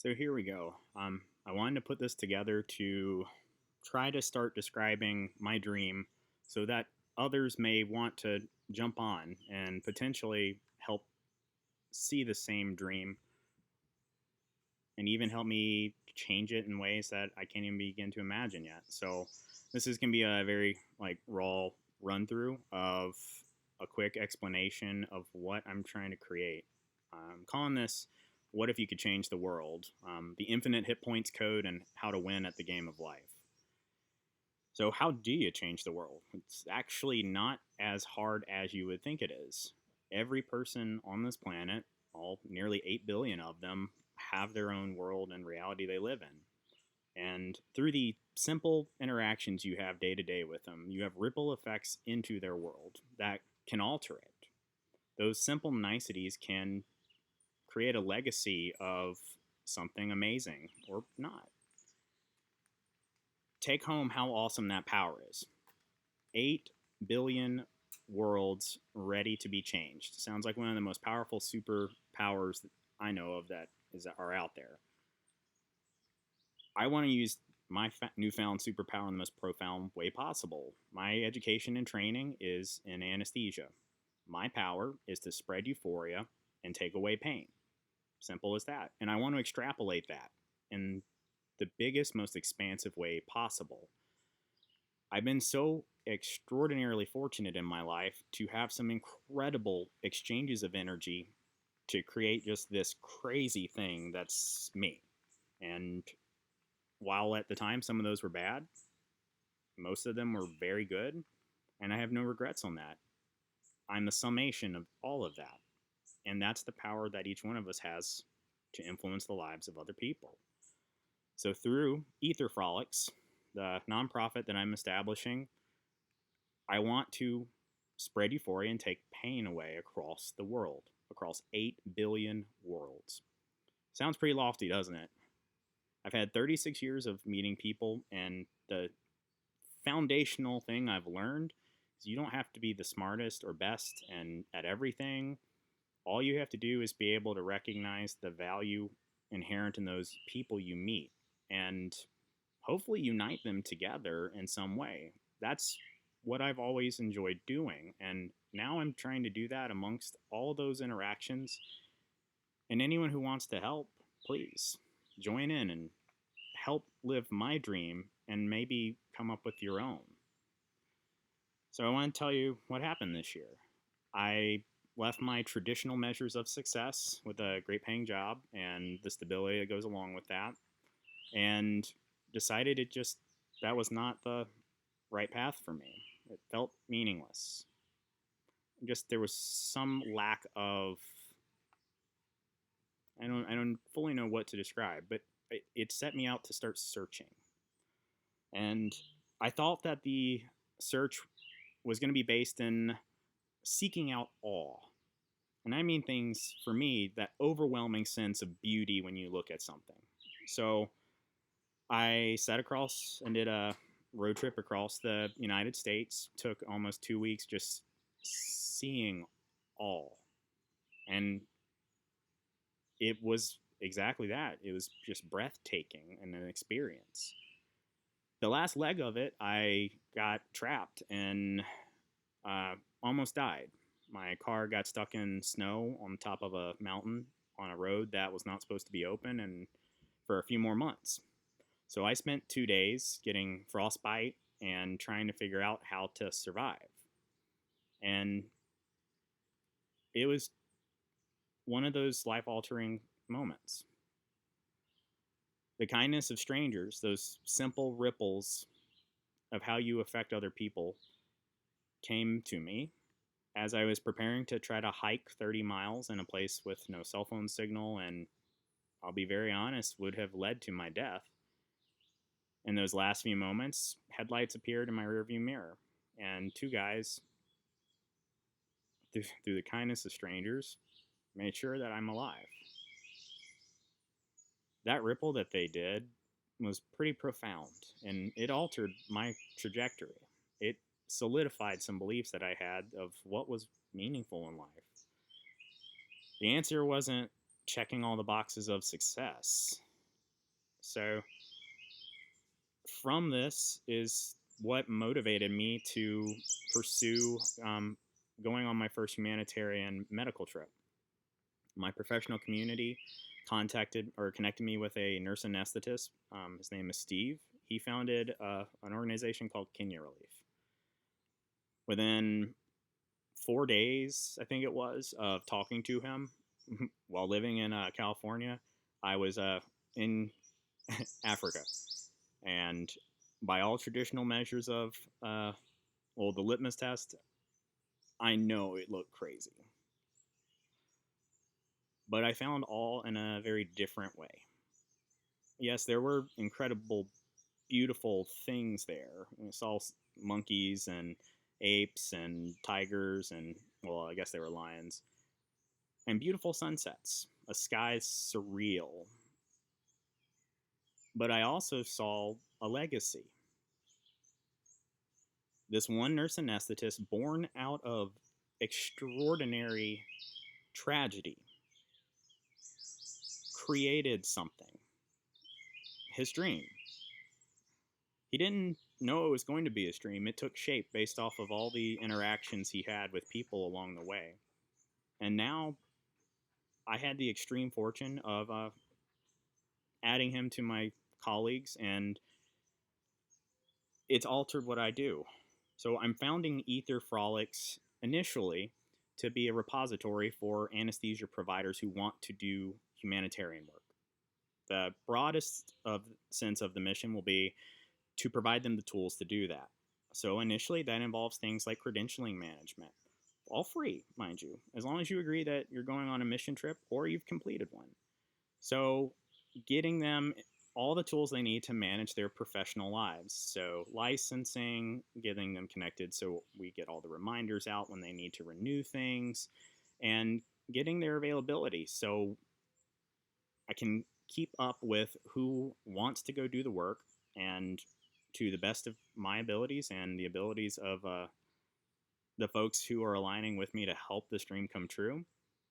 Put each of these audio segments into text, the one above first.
So here we go. I wanted to put this together to try to start describing my dream so that others may want to jump on and potentially help see the same dream and even help me change it in ways that I can't even begin to imagine yet. So this is going to be a very raw run through of a quick explanation of what I'm trying to create. I'm calling this "What if you could change the world?" The infinite hit points code and how to win at the game of life. So how do you change the world? It's actually not as hard as you would think it is. Every person on this planet, all nearly 8 billion of them, have their own world and reality they live in. And through the simple interactions you have day to day with them, you have ripple effects into their world that can alter it. Those simple niceties can create a legacy of something amazing or not. Take home how awesome that power is. 8 billion worlds ready to be changed. Sounds like one of the most powerful superpowers that I know of that are out there. I want to use my newfound superpower in the most profound way possible. My education and training is in anesthesia. My power is to spread euphoria and take away pain. Simple as that. And I want to extrapolate that in the biggest, most expansive way possible. I've been so extraordinarily fortunate in my life to have some incredible exchanges of energy to create just this crazy thing that's me. And while at the time some of those were bad, most of them were very good, and I have no regrets on that. I'm the summation of all of that. And that's the power that each one of us has to influence the lives of other people. So through EtherFrolics, the nonprofit that I'm establishing, I want to spread euphoria and take pain away across the world, across 8 billion worlds. Sounds pretty lofty, doesn't it? I've had 36 years of meeting people, and the foundational thing I've learned is you don't have to be the smartest or best and at everything. All you have to do is be able to recognize the value inherent in those people you meet and hopefully unite them together in some way. That's what I've always enjoyed doing. And now I'm trying to do that amongst all of those interactions. And anyone who wants to help, please join in and help live my dream and maybe come up with your own. So I want to tell you what happened this year. I left my traditional measures of success with a great paying job and the stability that goes along with that, and decided that was not the right path for me. It felt meaningless. Just there was some lack of, I don't fully know what to describe, but it set me out to start searching. And I thought that the search was going to be based in seeking out awe. And I mean things, for me, that overwhelming sense of beauty when you look at something. So I set across and did a road trip across the United States. Took almost 2 weeks just seeing all. And it was exactly that. It was just breathtaking and an experience. The last leg of it, I got trapped and almost died. My car got stuck in snow on top of a mountain on a road that was not supposed to be open, and for a few more months. So I spent 2 days getting frostbite and trying to figure out how to survive. And it was one of those life-altering moments. The kindness of strangers, those simple ripples of how you affect other people, came to me as I was preparing to try to hike 30 miles in a place with no cell phone signal, and I'll be very honest, would have led to my death. In those last few moments, headlights appeared in my rearview mirror, and two guys, through the kindness of strangers, made sure that I'm alive. That ripple that they did was pretty profound, and it altered my trajectory. It solidified some beliefs that I had of what was meaningful in life. The answer wasn't checking all the boxes of success. So from this is what motivated me to pursue going on my first humanitarian medical trip. My professional community contacted or connected me with a nurse anesthetist. His name is Steve. He founded an organization called Kenya Relief. Within 4 days, I think it was, of talking to him while living in California, I was in Africa. And by all traditional measures of, the litmus test, I know it looked crazy. But I found all in a very different way. Yes, there were incredible, beautiful things there. We saw monkeys and apes and tigers and, well, I guess they were lions. And beautiful sunsets. A sky surreal. But I also saw a legacy. This one nurse anesthetist, born out of extraordinary tragedy, created something. His dream. He didn't know it was going to be his dream. It took shape based off of all the interactions he had with people along the way. And now I had the extreme fortune of adding him to my colleagues, and it's altered what I do. So I'm founding EtherFrolics initially to be a repository for anesthesia providers who want to do humanitarian work. The broadest of sense of the mission will be to provide them the tools to do that. So initially that involves things like credentialing management, all free, mind you, as long as you agree that you're going on a mission trip or you've completed one. So getting them all the tools they need to manage their professional lives. So licensing, getting them connected so we get all the reminders out when they need to renew things, and getting their availability so I can keep up with who wants to go do the work, and to the best of my abilities and the abilities of the folks who are aligning with me to help this dream come true,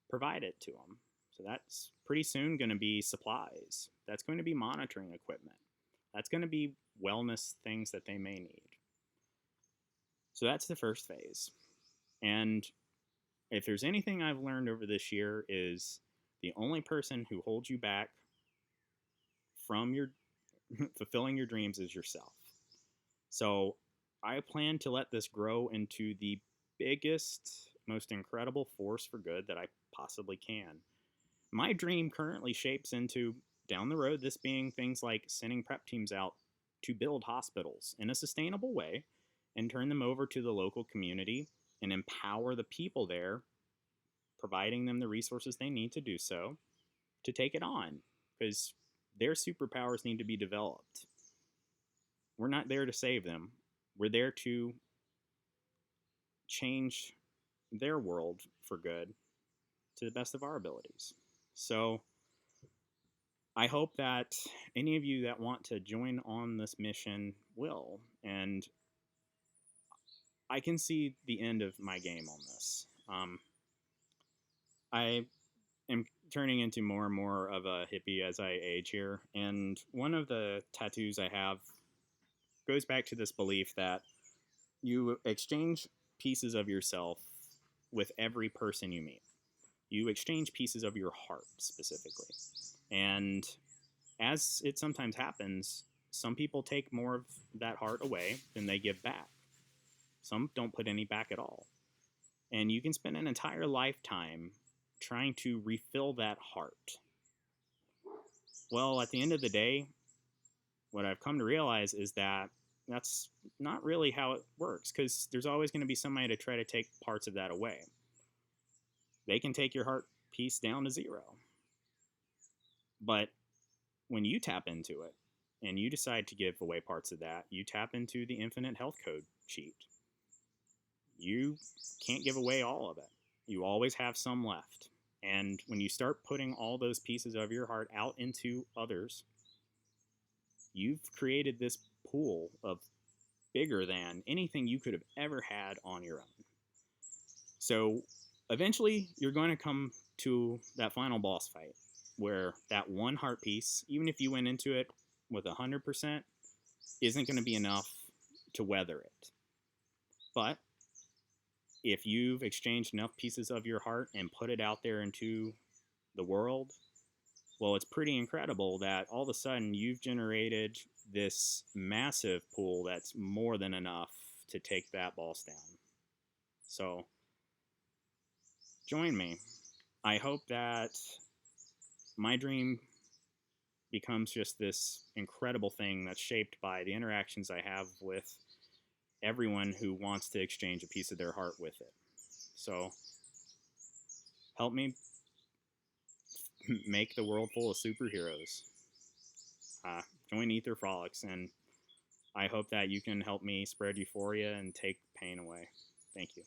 provide it to them. So that's pretty soon going to be supplies. That's going to be monitoring equipment. That's going to be wellness things that they may need. So that's the first phase. And if there's anything I've learned over this year, is the only person who holds you back from your fulfilling your dreams is yourself. So I plan to let this grow into the biggest, most incredible force for good that I possibly can. My dream currently shapes into, down the road, this being things like sending prep teams out to build hospitals in a sustainable way and turn them over to the local community and empower the people there, providing them the resources they need to do so, to take it on, because their superpowers need to be developed. We're not there to save them. We're there to change their world for good to the best of our abilities. So I hope that any of you that want to join on this mission will. And I can see the end of my game on this. I am turning into more and more of a hippie as I age here. And one of the tattoos I have goes back to this belief that you exchange pieces of yourself with every person you meet. You exchange pieces of your heart specifically. And as it sometimes happens, some people take more of that heart away than they give back. Some don't put any back at all. And you can spend an entire lifetime trying to refill that heart. Well, at the end of the day, what I've come to realize is that that's not really how it works, because there's always going to be somebody to try to take parts of that away. They can take your heart piece down to zero. But when you tap into it and you decide to give away parts of that, you tap into the infinite health code sheet. You can't give away all of it. You always have some left. And when you start putting all those pieces of your heart out into others, you've created this pool of bigger than anything you could have ever had on your own. So eventually you're going to come to that final boss fight where that one heart piece, even if you went into it with 100% isn't going to be enough to weather it. But if you've exchanged enough pieces of your heart and put it out there into the world, well, it's pretty incredible that all of a sudden you've generated this massive pool that's more than enough to take that boss down. So join me. I hope that my dream becomes just this incredible thing that's shaped by the interactions I have with everyone who wants to exchange a piece of their heart with it. So help me make the world full of superheroes. Join EtherFrolics, and I hope that you can help me spread euphoria and take pain away. Thank you.